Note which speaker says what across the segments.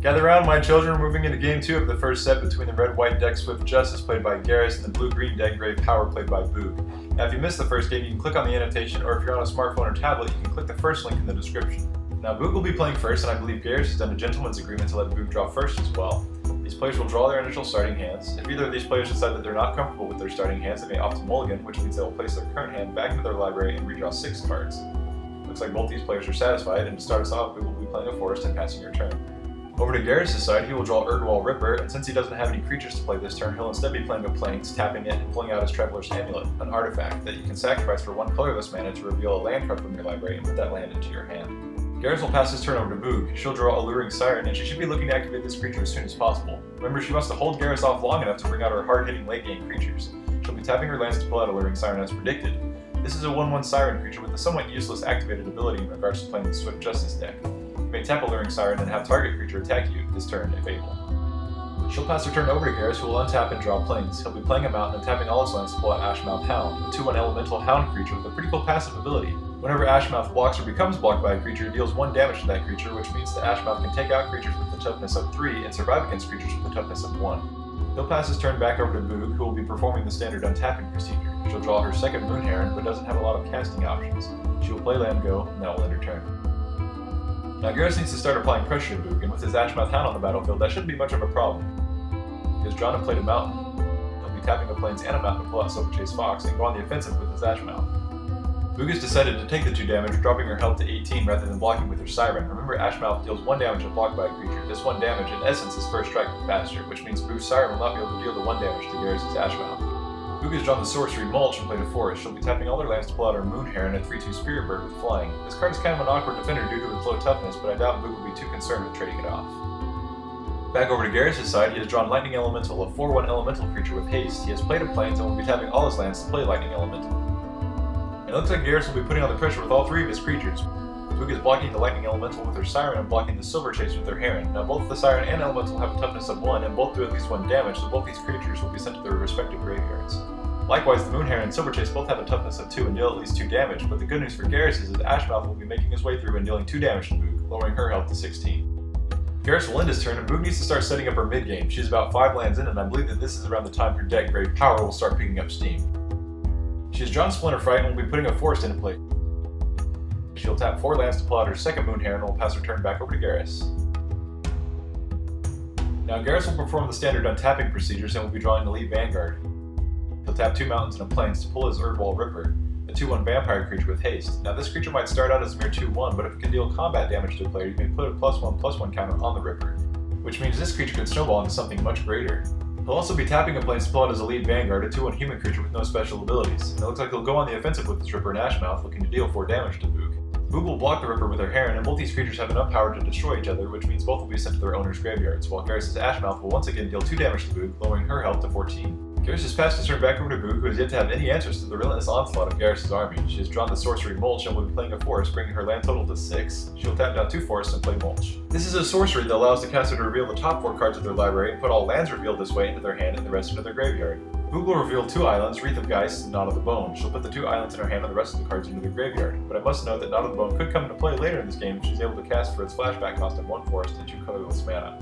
Speaker 1: Gather round, my children. We're moving into Game 2 of the first set between the red-white deck Swift Justice, played by Garrus, and the blue-green deck Grey Power, played by Boog. Now, if you missed the first game, you can click on the annotation, or if you're on a smartphone or tablet, you can click the first link in the description. Now, Boog will be playing first, and I believe Garrus has done a gentleman's agreement to let Boog draw first as well. These players will draw their initial starting hands. If either of these players decide that they're not comfortable with their starting hands, they may opt to mulligan, which means they will place their current hand back into their library and redraw 6 cards. Looks like both these players are satisfied, and to start us off, Boog will be playing a forest and passing your turn. Over to Garrus' side, he will draw Erdwall Ripper, and since he doesn't have any creatures to play this turn, he'll instead be playing a Plains, tapping it, and pulling out his Traveler's Amulet, an artifact that you can sacrifice for 1 colorless mana to reveal a land card from your library and put that land into your hand. Garrus will pass his turn over to Boog. She'll draw Alluring Siren, and she should be looking to activate this creature as soon as possible. Remember, she wants to hold Garrus off long enough to bring out her hard-hitting late-game creatures. She'll be tapping her lands to pull out Alluring Siren as predicted. This is a 1/1 Siren creature with a somewhat useless activated ability in regards to playing the Swift Justice deck. You may tap Alluring Siren and have target creature attack you this turn if able. She'll pass her turn over to Garrus, who will untap and draw Plains. He'll be playing a mountain and tapping all his lands to pull out Ashmouth Hound, a 2/1 elemental hound creature with a pretty cool passive ability. Whenever Ashmouth blocks or becomes blocked by a creature, it deals 1 damage to that creature, which means that Ashmouth can take out creatures with the toughness of 3 and survive against creatures with the toughness of 1. He'll pass his turn back over to Boog, who will be performing the standard untapping procedure. She'll draw her second Moon Heron, but doesn't have a lot of casting options. She will play land go, and that will end her turn. Now Garrus needs to start applying pressure to Boog, and with his Ashmouth Hound on the battlefield, that shouldn't be much of a problem. He has drawn and played a mountain. He'll be tapping a Plains and a mountain to pull out Silverchase Fox and go on the offensive with his Ashmouth. Boog has decided to take the 2 damage, dropping her health to 18 rather than blocking with her Siren. Remember, Ashmouth deals 1 damage if blocked by a creature. This 1 damage, in essence, is first strike with faster, which means Boog's Siren will not be able to deal the 1 damage to Garrus' Ashmouth. Boog has drawn the Sorcery Mulch and played a forest. She'll be tapping all her lands to pull out her Moon Heron, a 3/2 Spirit Bird with flying. This card is kind of an awkward defender due to its low toughness, but I doubt Boog will be too concerned with trading it off. Back over to Garrus' side, he has drawn Lightning Elemental, a 4/1 elemental creature with haste. He has played a Plains and will be tapping all his lands to play Lightning Elemental. It looks like Garrus will be putting on the pressure with all 3 of his creatures. Boog is blocking the Lightning Elemental with her Siren and blocking the Silverchase with her Heron. Now both the Siren and Elemental have a toughness of 1 and both do at least 1 damage, so both these creatures will be sent to their respective graveyards. Likewise, the Moon Heron and Silverchase both have a toughness of 2 and deal at least 2 damage, but the good news for Garrus is that Ashmouth will be making his way through and dealing 2 damage to Boog, lowering her health to 16. Garrus will end his turn, and Boog needs to start setting up her mid-game. She's about 5 lands in, and I believe that this is around the time her deck, Grey Power, will start picking up steam. She has drawn Splinter Fright and will be putting a forest into play. She'll tap 4 lands to pull out her second Moon Heron and will pass her turn back over to Garrus. Now Garrus will perform the standard untapping procedures and will be drawing Elite Vanguard. He'll tap 2 mountains and a Plains to pull his Erdwall Ripper, a 2/1 vampire creature with haste. Now this creature might start out as a mere 2/1, but if it can deal combat damage to a player, you may put a +1/+1 counter on the Ripper, which means this creature could snowball into something much greater. He'll also be tapping a Plains to pull out his Elite Vanguard, a 2/1 human creature with no special abilities. And it looks like he'll go on the offensive with his Ripper and Ashmouth, looking to deal 4 damage to Boog. Boog will block the Ripper with her Heron, and both these creatures have enough power to destroy each other, which means both will be sent to their owner's graveyards, while Garrus' Ashmouth will once again deal 2 damage to Boog, lowering her health to 14. Garrus has passed his turn back over to Boog, who has yet to have any answers to the relentless onslaught of Garrus' army. She has drawn the Sorcery Mulch and will be playing a forest, bringing her land total to 6. She'll tap down 2 forests and play Mulch. This is a sorcery that allows the caster to reveal the top 4 cards of their library and put all lands revealed this way into their hand and the rest into their graveyard. Boog will reveal 2 islands, Wreath of Geist and Knot of the Bone. She'll put the 2 islands in her hand and the rest of the cards into their graveyard. But I must note that Knot of the Bone could come into play later in this game if she's able to cast for its flashback cost of 1 forest and 2 colorless mana.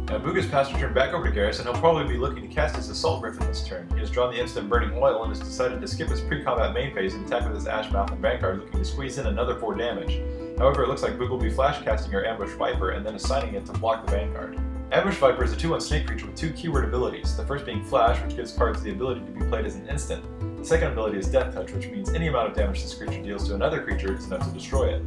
Speaker 1: Now Boog has passed her turn back over to Garrus, and he'll probably be looking to cast his Assault Griffin this turn. He has drawn the instant Burning Oil and has decided to skip his pre-combat main phase and attack with his Ashmouth and Vanguard, looking to squeeze in another 4 damage. However, it looks like Boog will be flash casting her Ambush Viper and then assigning it to block the Vanguard. Ambush Viper is a 2/1 snake creature with 2 keyword abilities, the first being Flash, which gives cards the ability to be played as an instant. The second ability is Death Touch, which means any amount of damage this creature deals to another creature is enough to destroy it.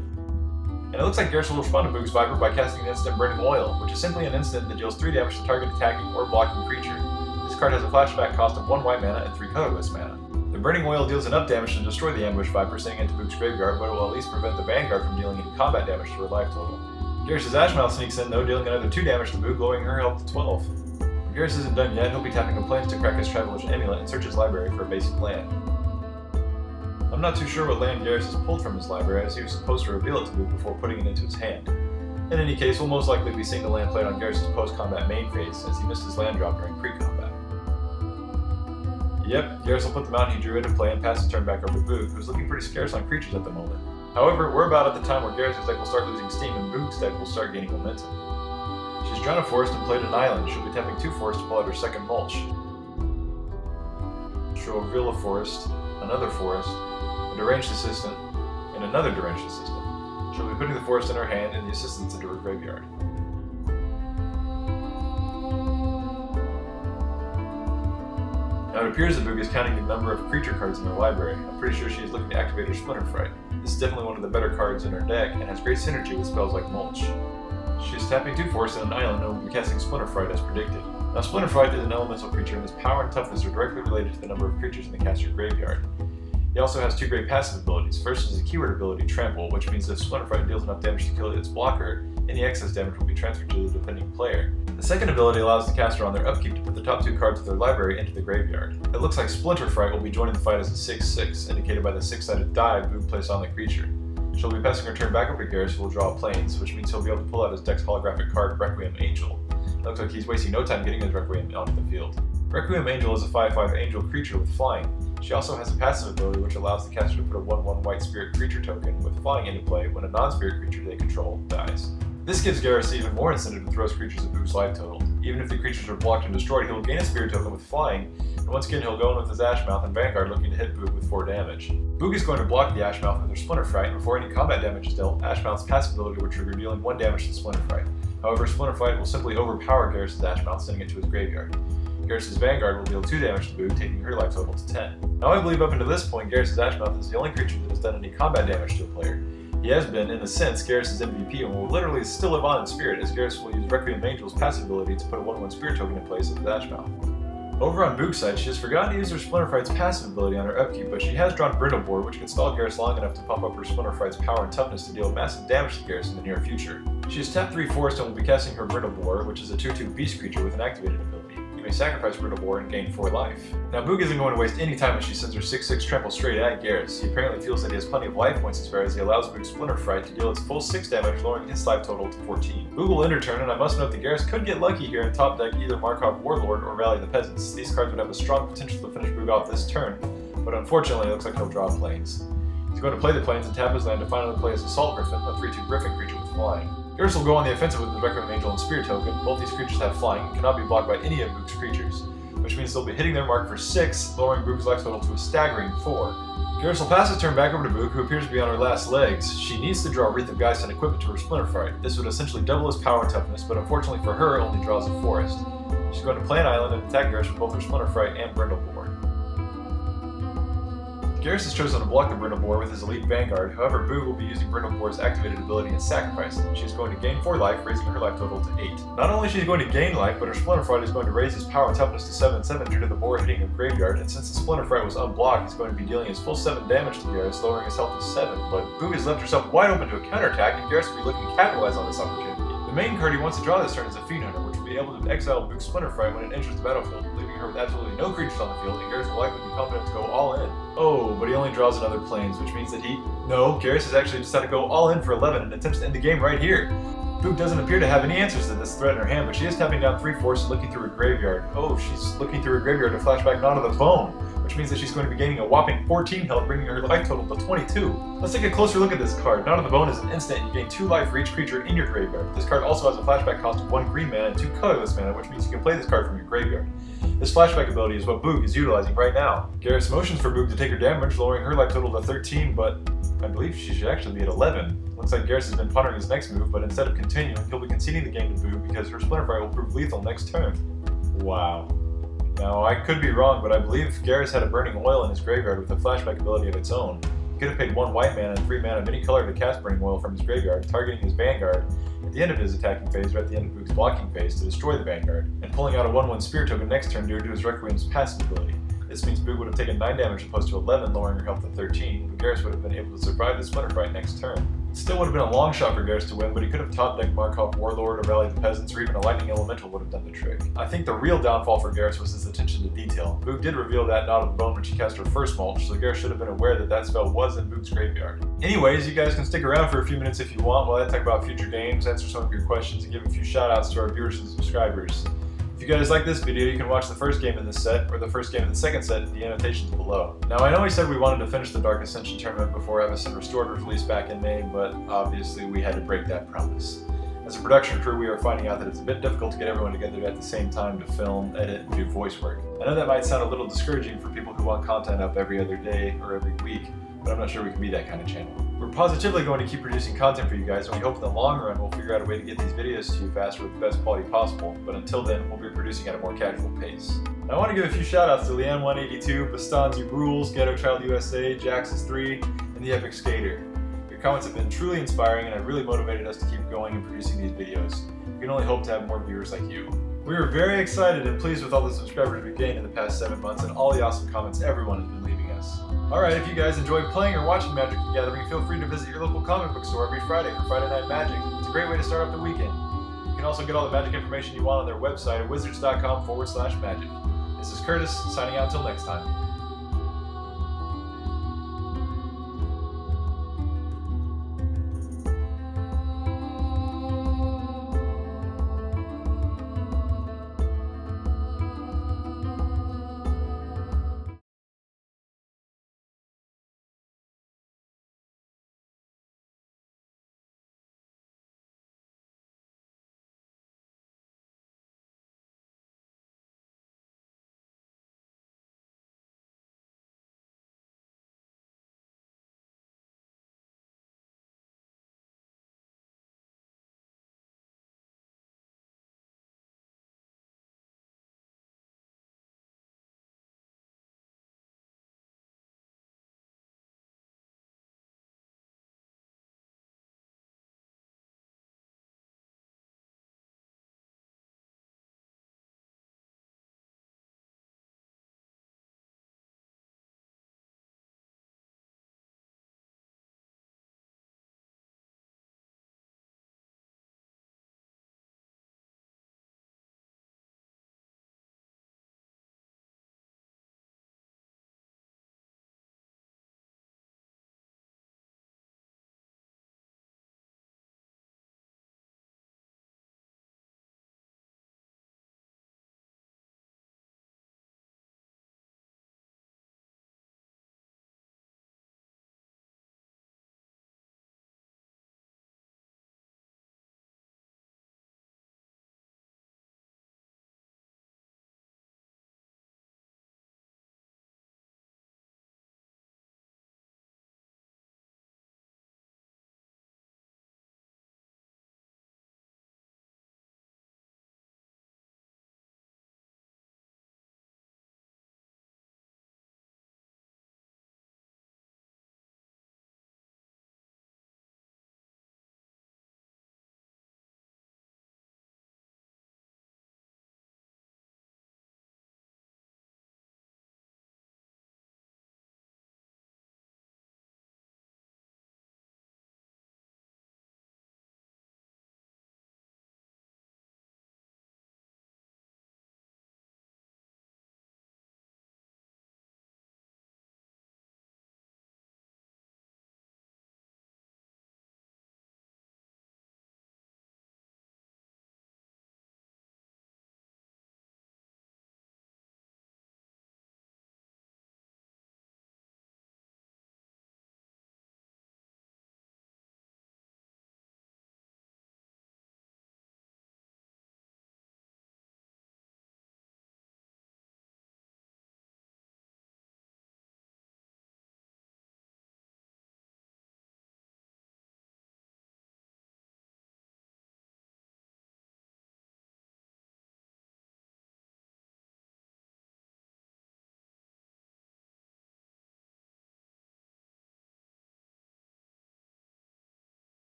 Speaker 1: And it looks like Garrus will respond to Boog's Viper by casting the instant Burning Oil, which is simply an instant that deals 3 damage to target attacking or blocking creature. This card has a flashback cost of 1 white mana and 3 colorless mana. The Burning Oil deals enough damage to destroy the Ambush Viper sitting into Boog's graveyard, but it will at least prevent the Vanguard from dealing any combat damage to her life total. Garrus' Ashmouth sneaks in though, dealing another 2 damage to Boog, lowering her health to 12. When Garrus isn't done yet, he'll be tapping a Plains to crack his Traveler's Amulet and search his library for a basic land. I'm not too sure what land Garrus has pulled from his library, as he was supposed to reveal it to Boog before putting it into his hand. In any case, we'll most likely be seeing the land played on Garrus' post-combat main phase, as he missed his land drop during pre-combat. Yep, Garrus will put the mountain he drew into play and pass his turn back over to Boog, who's looking pretty scarce on creatures at the moment. However, we're about at the time where Garrus' deck will start losing steam and Boog's deck will start gaining momentum. She's drawn a forest and played an island. She'll be tapping 2 forests to pull out her second mulch. She'll reveal a forest, another forest, a deranged assistant, and another deranged assistant. She'll be putting the forest in her hand and the assistants into her graveyard. Now it appears that Boog is counting the number of creature cards in her library. I'm pretty sure she is looking to activate her Splinter Fright. This is definitely one of the better cards in her deck and has great synergy with spells like Mulch. She is tapping 2 forests and an island and will be casting Splinter Fright as predicted. Now Splinter Fright is an elemental creature and his power and toughness are directly related to the number of creatures in the caster's graveyard. He also has 2 great passive abilities. First is a keyword ability, Trample, which means if Splinter Fright deals enough damage to kill its blocker, any excess damage will be transferred to the defending player. The second ability allows the caster on their upkeep to put the top 2 cards of their library into the graveyard. It looks like Splinter Fright will be joining the fight as a 6/6, indicated by the 6-sided die Boog placed on the creature. She'll be passing her turn back over to Garrus, who will draw planes, which means he'll be able to pull out his deck's holographic card, Requiem Angel. It looks like he's wasting no time getting his Requiem onto the field. Requiem Angel is a 5/5 angel creature with flying. She also has a passive ability which allows the caster to put a 1/1 white spirit creature token with flying into play when a non-spirit creature they control dies. This gives Garrus even more incentive to throw his creatures at Boog's life total. Even if the creatures are blocked and destroyed, he'll gain a spirit token with flying, and once again he'll go in with his Ashmouth and Vanguard looking to hit Boog with 4 damage. Boog is going to block the Ashmouth with her Splinter Fright, and before any combat damage is dealt, Ashmouth's passive ability will trigger dealing 1 damage to Splinter Fright. However, Splinter Fright will simply overpower Garrus' Ashmouth, sending it to his graveyard. Garrus' Vanguard will deal 2 damage to Boog, taking her life total to 10. Now I believe up until this point, Garrus' Ashmouth is the only creature that has done any combat damage to a player. He has been, in a sense, Garrus' MVP and will literally still live on in spirit, as Garrus will use Requiem Angel's passive ability to put a 1/1 spirit token in place of his Ashmouth. Over on Boog's side, she has forgotten to use her Splinter Fright's passive ability on her upkeep, but she has drawn Brindleboard, which can stall Garrus long enough to pump up her Splinter Fright's power and toughness to deal massive damage to Garrus in the near future. She has tapped 3 forests and will be casting her Brindleboard, which is a 2/2 beast creature with an activated ability. You may sacrifice Brindleboard and gain 4 life. Now Boog isn't going to waste any time as she sends her 6/6 trample straight at Garrus. He apparently feels that he has plenty of life points to spare as he allows Boog's Splinter Fright to deal its full 6 damage, lowering his life total to 14. Boog will end her turn, and I must note that Garrus could get lucky here and top deck either Markov Warlord or Rally the Peasants. These cards would have a strong potential to finish Boog off this turn, but unfortunately it looks like he'll draw planes. He's going to play the planes and tap his land to finally play his Assault Griffin, a 3/2 Griffin creature with flying. Garrus will go on the offensive with his Requiem Angel and Spirit token. Both these creatures have flying and cannot be blocked by any of Boog's creatures, which means they'll be hitting their mark for 6, lowering Boog's life total to a staggering 4. Garrus will pass his turn back over to Boog, who appears to be on her last legs. She needs to draw Wreath of Geist and equip it to her Splinter Fright. This would essentially double his power and toughness, but unfortunately for her, only draws a forest. She's going to play an island and attack Garrus with both her Splinter Fright and Brindleboard. Garrus has chosen to block the Brindleboard with his Elite Vanguard, however Boog will be using Brindleboard's activated ability and sacrifice it. She is going to gain 4 life, raising her life total to 8. Not only is she going to gain life, but her Splinter Fright is going to raise his power and toughness to 7/7 due to the board hitting a graveyard, and since the Splinter Fright was unblocked, he's going to be dealing his full 7 damage to Garrus, lowering his health to 7, but Boog has left herself wide open to a counterattack, and Garrus will be looking to capitalize on this opportunity. The main card he wants to draw this turn is a Fiend Hunter, which will be able to exile Boog's Splinter Fright when it enters the battlefield, leaving her with absolutely no creatures on the field, and Garrus will likely be confident to go all in. Oh, but he only draws another planes, which means that Garrus has actually decided to go all in for 11 and attempts to end the game right here. Boog doesn't appear to have any answers to this threat in her hand, but she is tapping down 3 forests and looking through her graveyard. Oh, she's looking through her graveyard to flashback Knot of the Bone, which means that she's going to be gaining a whopping 14 health, bringing her life total to 22. Let's take a closer look at this card. Knot of the Bone is an instant, and you gain 2 life for each creature in your graveyard. This card also has a flashback cost of 1 green mana and 2 colorless mana, which means you can play this card from your graveyard. This flashback ability is what Boog is utilizing right now. Garrus motions for Boog to take her damage, lowering her life total to 13, but I believe she should actually be at 11. Looks like Garrus has been pondering his next move, but instead of continuing, he'll be conceding the game to Boog because her Splinter Fright will prove lethal next turn. Wow. Now, I could be wrong, but I believe Garrus had a Burning Oil in his graveyard with a flashback ability of its own. He could have paid 1 white mana and 3 mana of any color to cast Burning Oil from his graveyard, targeting his Vanguard at the end of his attacking phase or at the end of Boog's blocking phase to destroy the Vanguard, and pulling out a 1/1 Spirit token next turn due to his Requiem's passive ability. This means Boog would have taken 9 damage opposed to 11, lowering her health to 13, but Garrus would have been able to survive the Splinter Fright next turn. It still would have been a long shot for Garrus to win, but he could have top decked Markov Warlord or Rally the Peasants, or even a Lightning Elemental would have done the trick. I think the real downfall for Garrus was his attention to detail. Boog did reveal that Knot of the Bone when she cast her first mulch, so Garrus should have been aware that that spell was in Boog's graveyard. Anyways, you guys can stick around for a few minutes if you want while I talk about future games, answer some of your questions, and give a few shout outs to our viewers and subscribers. If If you guys like this video, you can watch the first game in this set, or the first game in the second set in the annotations below. Now, I know we said we wanted to finish the Dark Ascension tournament before Evason Restored was released back in May, but obviously we had to break that promise. As a production crew, we are finding out that it's a bit difficult to get everyone together at the same time to film, edit, and do voice work. I know that might sound a little discouraging for people who want content up every other day or every week, but I'm not sure we can be that kind of channel. We're positively going to keep producing content for you guys, and we hope in the long run we'll figure out a way to get these videos to you faster with the best quality possible, but until then, we'll be producing at a more casual pace. Now, I want to give a few shoutouts to Leanne182, Bastanzi Rules, Ghetto Child USA, Jaxus3, and The Epic Skater. Your comments have been truly inspiring and have really motivated us to keep going and producing these videos. We can only hope to have more viewers like you. We are very excited and pleased with all the subscribers we've gained in the past 7 months and all the awesome comments everyone has been leaving us. Alright, if you guys enjoy playing or watching Magic the Gathering, feel free to visit your local comic book store every Friday for Friday Night Magic. It's a great way to start off the weekend. You can also get all the Magic information you want on their website at wizards.com/magic. This is Curtis, signing out until next time.